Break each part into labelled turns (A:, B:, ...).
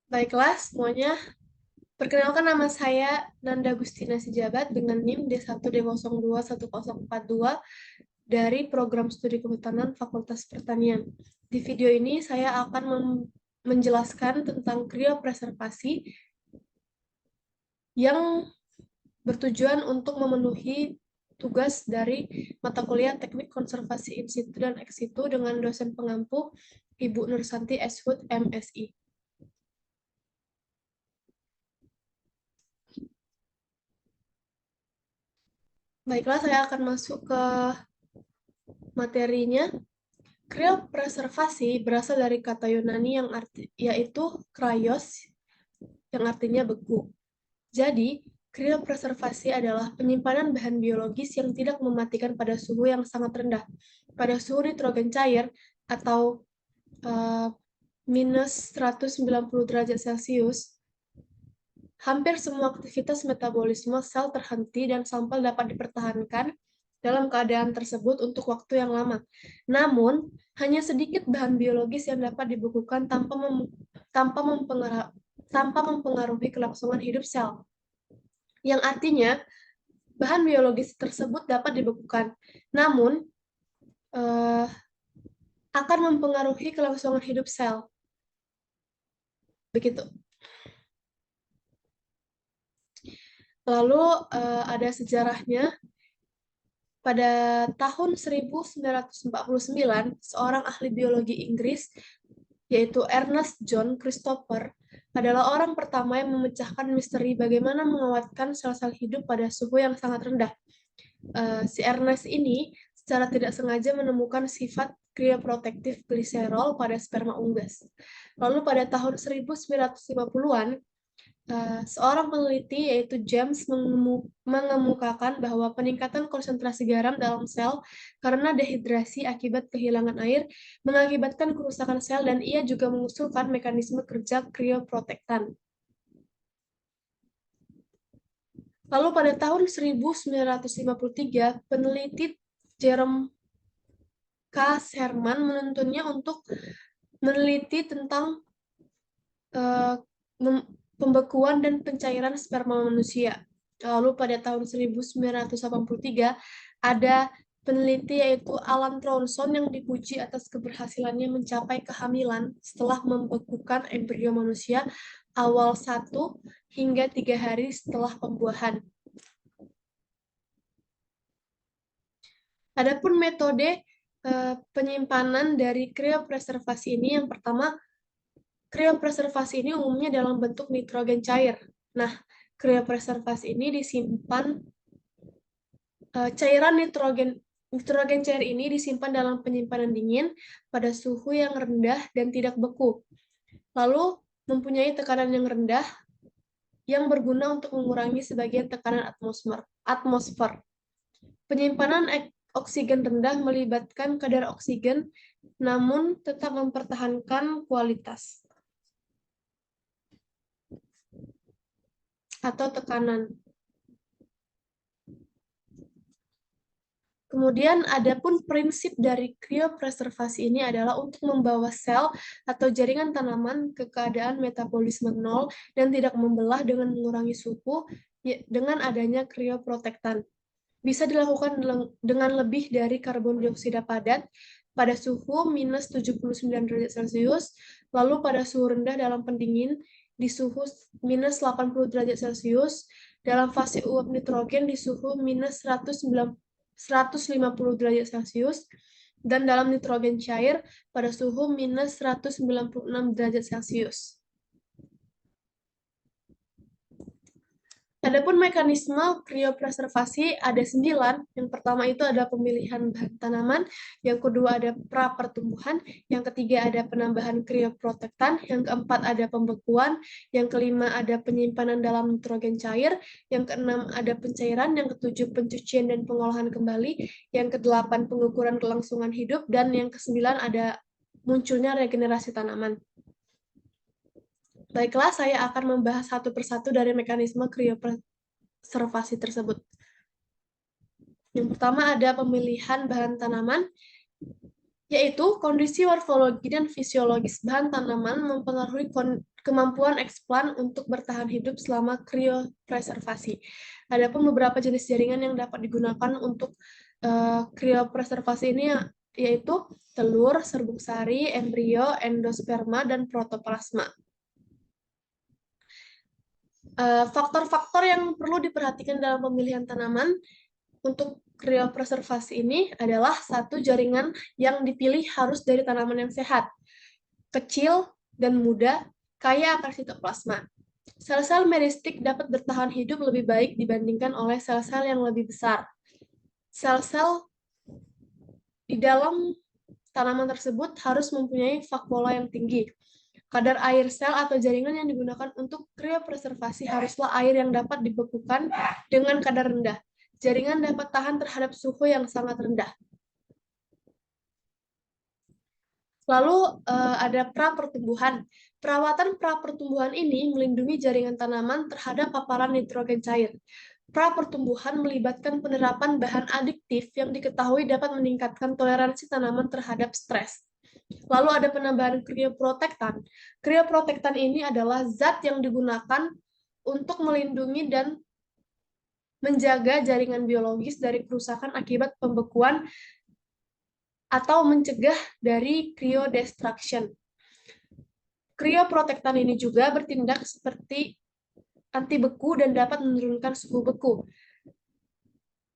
A: Baiklah semuanya, perkenalkan nama saya Nanda Gustina Sijabat dengan NIM D1D021042 dari Program Studi Kehutanan Fakultas Pertanian. Di video ini saya akan menjelaskan tentang kriopreservasi yang bertujuan untuk memenuhi tugas dari mata kuliah Teknik Konservasi In Situ dan Ex Situ dengan dosen pengampu Ibu Nursanti S. Hud, MSI. Baiklah, saya akan masuk ke materinya. Kriopreservasi berasal dari kata Yunani yaitu kraios, yang artinya beku. Jadi, kriopreservasi adalah penyimpanan bahan biologis yang tidak mematikan pada suhu yang sangat rendah. Pada suhu nitrogen cair atau minus 190 derajat Celcius, hampir semua aktivitas metabolisme sel terhenti dan sampel dapat dipertahankan dalam keadaan tersebut untuk waktu yang lama. Namun, hanya sedikit bahan biologis yang dapat dibekukan tanpa mempengaruhi kelangsungan hidup sel. Yang artinya, bahan biologis tersebut dapat dibekukan, namun akan mempengaruhi kelangsungan hidup sel. Begitu. Lalu ada sejarahnya. Pada tahun 1949, seorang ahli biologi Inggris, yaitu Ernest John Christopher, adalah orang pertama yang memecahkan misteri bagaimana mengawetkan sel-sel hidup pada suhu yang sangat rendah. Si Ernest ini secara tidak sengaja menemukan sifat krioprotektif gliserol pada sperma unggas. Lalu pada tahun 1950-an, seorang peneliti yaitu James mengemukakan bahwa peningkatan konsentrasi garam dalam sel karena dehidrasi akibat kehilangan air mengakibatkan kerusakan sel, dan ia juga mengusulkan mekanisme kerja krioprotektan. Lalu pada tahun 1953, peneliti Jerome K. Sherman menuntunnya untuk meneliti tentang pembekuan dan pencairan sperma manusia. Lalu pada tahun 1983 ada peneliti yaitu Alan Tronson yang dipuji atas keberhasilannya mencapai kehamilan setelah membekukan embrio manusia awal 1 hingga 3 hari setelah pembuahan. Adapun metode penyimpanan dari kriopreservasi ini, yang pertama, kriopreservasi ini umumnya dalam bentuk nitrogen cair. Nah, kriopreservasi ini disimpan, cairan nitrogen cair ini disimpan dalam penyimpanan dingin pada suhu yang rendah dan tidak beku. Lalu mempunyai tekanan yang rendah yang berguna untuk mengurangi sebagian tekanan atmosfer. Penyimpanan oksigen rendah melibatkan kadar oksigen namun tetap mempertahankan kualitas atau tekanan. Kemudian, adapun prinsip dari kriopreservasi ini adalah untuk membawa sel atau jaringan tanaman ke keadaan metabolisme nol dan tidak membelah dengan mengurangi suhu dengan adanya krioprotektan. Bisa dilakukan dengan lebih dari karbon dioksida padat pada suhu minus 79 derajat Celcius, lalu pada suhu rendah dalam pendingin di suhu minus 80 derajat Celcius, dalam fase uap nitrogen di suhu minus 150 derajat Celcius, dan dalam nitrogen cair pada suhu minus 196 derajat Celcius. Adapun mekanisme kriopreservasi ada 9. Yang pertama itu ada pemilihan bahan tanaman, yang kedua ada pra-pertumbuhan, yang ketiga ada penambahan krioprotektan, yang keempat ada pembekuan, yang kelima ada penyimpanan dalam nitrogen cair, yang keenam ada pencairan, yang ketujuh pencucian dan pengolahan kembali, yang kedelapan pengukuran kelangsungan hidup, dan yang kesembilan ada munculnya regenerasi tanaman. Baiklah, saya akan membahas satu persatu dari mekanisme kriopreservasi tersebut. Yang pertama ada pemilihan bahan tanaman. yaitu kondisi morfologi dan fisiologis bahan tanaman mempengaruhi kemampuan eksplan untuk bertahan hidup selama kriopreservasi. Adapun beberapa jenis jaringan yang dapat digunakan untuk kriopreservasi ini yaitu telur, serbuk sari, embrio, endosperma, dan protoplasma. Faktor-faktor yang perlu diperhatikan dalam pemilihan tanaman untuk kriopreservasi ini adalah satu, jaringan yang dipilih harus dari tanaman yang sehat, kecil dan muda, kaya akan sitoplasma. Sel-sel meristik dapat bertahan hidup lebih baik dibandingkan oleh sel-sel yang lebih besar. Sel-sel di dalam tanaman tersebut harus mempunyai vakuola yang tinggi. Kadar air sel atau jaringan yang digunakan untuk kriopreservasi haruslah air yang dapat dibekukan dengan kadar rendah. Jaringan dapat tahan terhadap suhu yang sangat rendah. Lalu ada pra-pertumbuhan. Perawatan pra-pertumbuhan ini melindungi jaringan tanaman terhadap paparan nitrogen cair. Pra-pertumbuhan melibatkan penerapan bahan adiktif yang diketahui dapat meningkatkan toleransi tanaman terhadap stres. Lalu ada penambahan krioprotektan. Krioprotektan ini adalah zat yang digunakan untuk melindungi dan menjaga jaringan biologis dari kerusakan akibat pembekuan atau mencegah dari cryodestruction. Krioprotektan ini juga bertindak seperti anti beku dan dapat menurunkan suhu beku.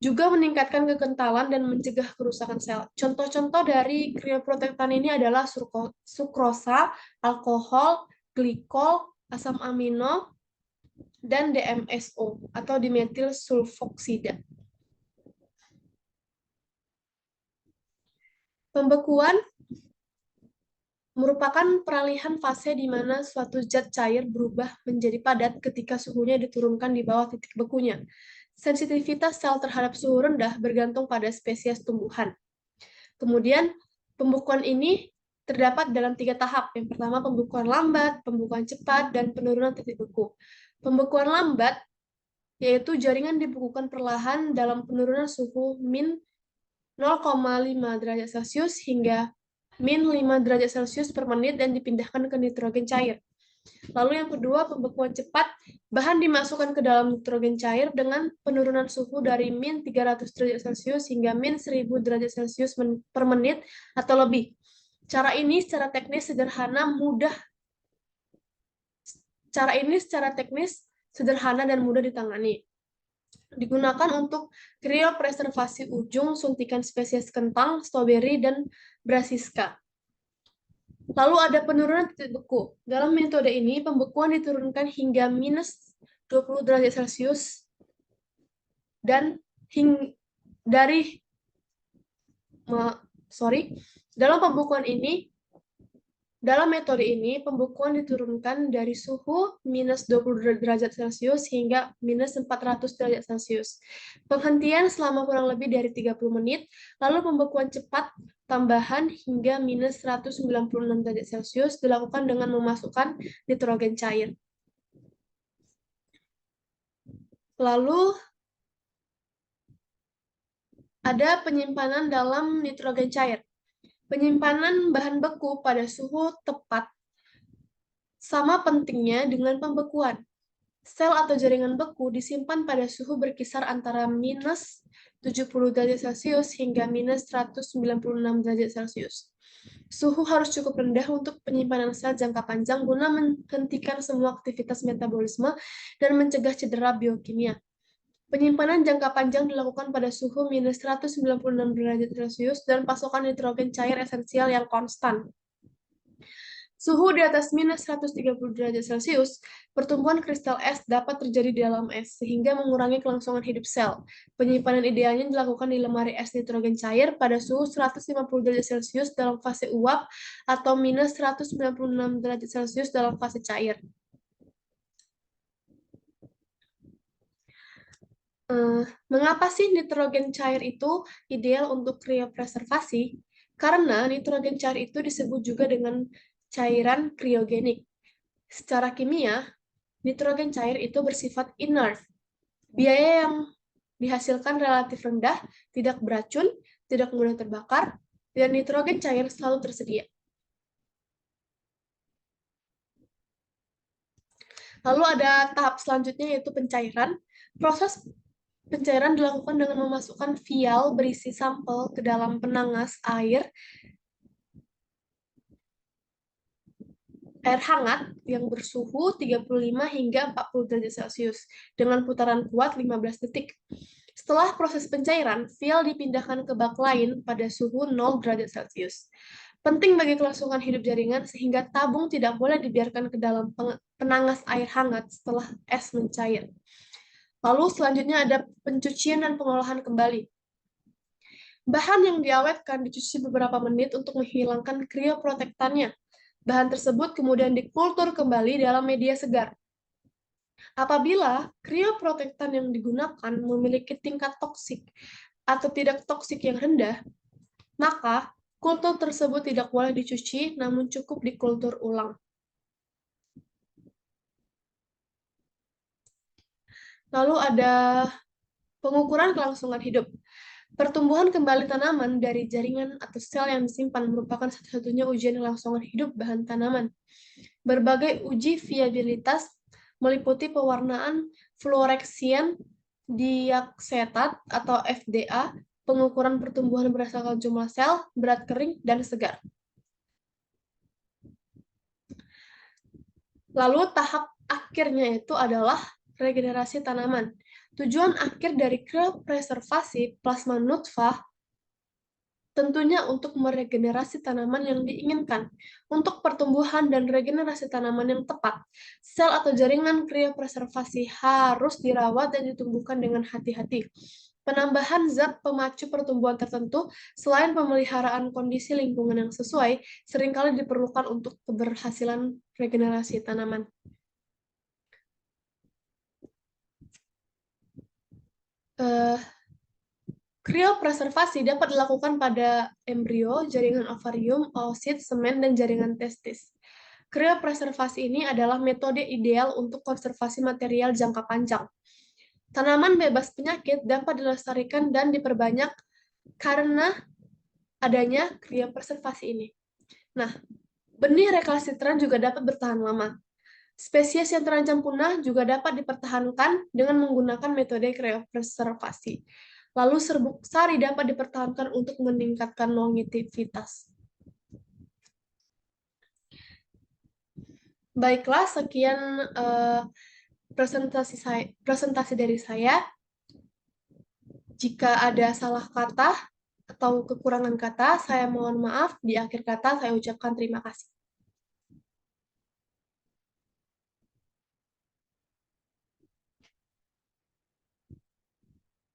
A: Juga meningkatkan kekentalan dan mencegah kerusakan sel. Contoh-contoh dari krioprotektan ini adalah sukrosa, alkohol, glikol, asam amino, dan DMSO atau dimetil sulfoksida. Pembekuan merupakan peralihan fase di mana suatu zat cair berubah menjadi padat ketika suhunya diturunkan di bawah titik bekunya. Sensitivitas sel terhadap suhu rendah bergantung pada spesies tumbuhan. Kemudian, pembekuan ini terdapat dalam 3 tahap. Yang pertama, pembekuan lambat, pembekuan cepat, dan penurunan titik beku. Pembekuan lambat yaitu jaringan dibekukan perlahan dalam penurunan suhu min 0,5 derajat Celcius hingga min 5 derajat Celcius per menit dan dipindahkan ke nitrogen cair. Lalu yang kedua, pembekuan cepat, bahan dimasukkan ke dalam nitrogen cair dengan penurunan suhu dari min 300 derajat Celcius hingga min 1000 derajat Celcius per menit atau lebih. Cara ini secara teknis sederhana dan mudah ditangani. Digunakan untuk kriopreservasi ujung suntikan spesies kentang, stroberi, dan brassica. Lalu ada penurunan titik beku. Dalam metode ini, pembekuan diturunkan hingga minus 20 derajat Celcius dan dalam metode ini, pembekuan diturunkan dari suhu minus 20 derajat Celcius hingga minus 400 derajat Celcius. Penghentian selama kurang lebih dari 30 menit, lalu pembekuan cepat tambahan hingga minus 196 derajat Celcius dilakukan dengan memasukkan nitrogen cair. Lalu ada penyimpanan dalam nitrogen cair. Penyimpanan bahan beku pada suhu tepat sama pentingnya dengan pembekuan. Sel atau jaringan beku disimpan pada suhu berkisar antara minus 70 derajat Celcius hingga minus 196 derajat Celcius. Suhu harus cukup rendah untuk penyimpanan sel jangka panjang guna menghentikan semua aktivitas metabolisme dan mencegah cedera biokimia. Penyimpanan jangka panjang dilakukan pada suhu minus 196 derajat Celcius dan pasokan nitrogen cair esensial yang konstan. Suhu di atas minus 130 derajat Celcius, pertumbuhan kristal es dapat terjadi di dalam es, sehingga mengurangi kelangsungan hidup sel. Penyimpanan idealnya dilakukan di lemari es nitrogen cair pada suhu 150 derajat Celcius dalam fase uap atau minus 196 derajat Celcius dalam fase cair. Mengapa sih nitrogen cair itu ideal untuk kriopreservasi? Karena nitrogen cair itu disebut juga dengan cairan kriogenik. Secara kimia, nitrogen cair itu bersifat inert. Biaya yang dihasilkan relatif rendah, tidak beracun, tidak mudah terbakar, dan nitrogen cair selalu tersedia. Lalu ada tahap selanjutnya yaitu pencairan. Proses pencairan dilakukan dengan memasukkan vial berisi sampel ke dalam penangas air hangat yang bersuhu 35 hingga 40 derajat Celcius dengan putaran kuat 15 detik. Setelah proses pencairan, vial dipindahkan ke bak lain pada suhu 0 derajat Celcius. Penting bagi kelangsungan hidup jaringan sehingga tabung tidak boleh dibiarkan ke dalam penangas air hangat setelah es mencair. Lalu selanjutnya ada pencucian dan pengolahan kembali. Bahan yang diawetkan dicuci beberapa menit untuk menghilangkan krioprotektannya. Bahan tersebut kemudian dikultur kembali dalam media segar. Apabila krioprotektan yang digunakan memiliki tingkat toksik atau tidak toksik yang rendah, maka kultur tersebut tidak boleh dicuci, namun cukup dikultur ulang. Lalu ada pengukuran kelangsungan hidup. Pertumbuhan kembali tanaman dari jaringan atau sel yang disimpan merupakan satu-satunya ujian kelangsungan hidup bahan tanaman. Berbagai uji viabilitas meliputi pewarnaan fluoreksien diaksetat atau FDA, pengukuran pertumbuhan berdasarkan jumlah sel, berat kering, dan segar. Lalu tahap akhirnya itu adalah regenerasi tanaman. Tujuan akhir dari kriopreservasi plasma nutfah tentunya untuk meregenerasi tanaman yang diinginkan. Untuk pertumbuhan dan regenerasi tanaman yang tepat, sel atau jaringan kriopreservasi harus dirawat dan ditumbuhkan dengan hati-hati. Penambahan zat pemacu pertumbuhan tertentu selain pemeliharaan kondisi lingkungan yang sesuai seringkali diperlukan untuk keberhasilan regenerasi tanaman. Kriopreservasi dapat dilakukan pada embrio, jaringan ovarium, oosit, semen, dan jaringan testis. Kriopreservasi ini adalah metode ideal untuk konservasi material jangka panjang. Tanaman bebas penyakit dapat dilestarikan dan diperbanyak karena adanya kriopreservasi ini. Nah, benih rekalsitran juga dapat bertahan lama. Spesies yang terancam punah juga dapat dipertahankan dengan menggunakan metode kriopreservasi. Lalu serbuk sari dapat dipertahankan untuk meningkatkan longitivitas. Baiklah, sekian presentasi dari saya. Jika ada salah kata atau kekurangan kata, saya mohon maaf. Di akhir kata, saya ucapkan terima kasih.